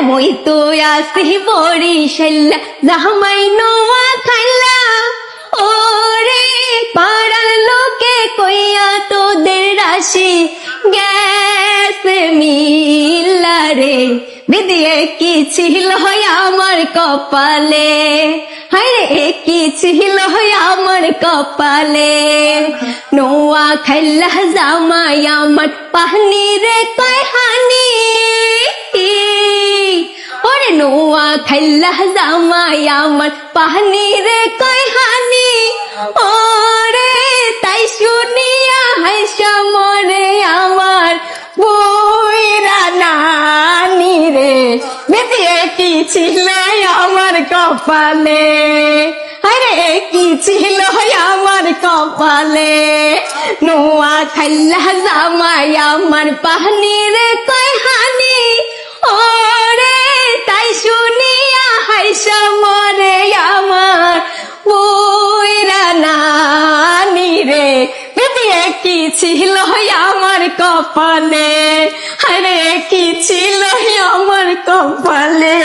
মই তো আসি বরিশাল্লা জামাই নোয়া খাল্লা ওরে পাড়ার লোকে কইয়া তোদের রাশি গেছে মিল্লা রে বিদিয়ে কি ছিল আমার কপালে হায়রে কি ছিল আমার কপালে নোয়া খাইলা জামাই আমার পাহনি রে কয় হানি ওরে নোয়া খাইলা জামাই আমার পাহনি রে কয় হানি ওরে তাই শুনিয়া হাইসা মরে আমার বইরা নানি রে বেদিয়ে কি ছিল আমার কপালে আরে কি ছিল আমার কপালে নোয়া খাইলা জামাই আমার পাহনি রে কয় হানি ওরে তাই শুনিয়া হাইসা মরে আমার বইরা নানি রে বেদিয়ে কি ছিল আমার কপালে আরে কি ছিল আমার কপালে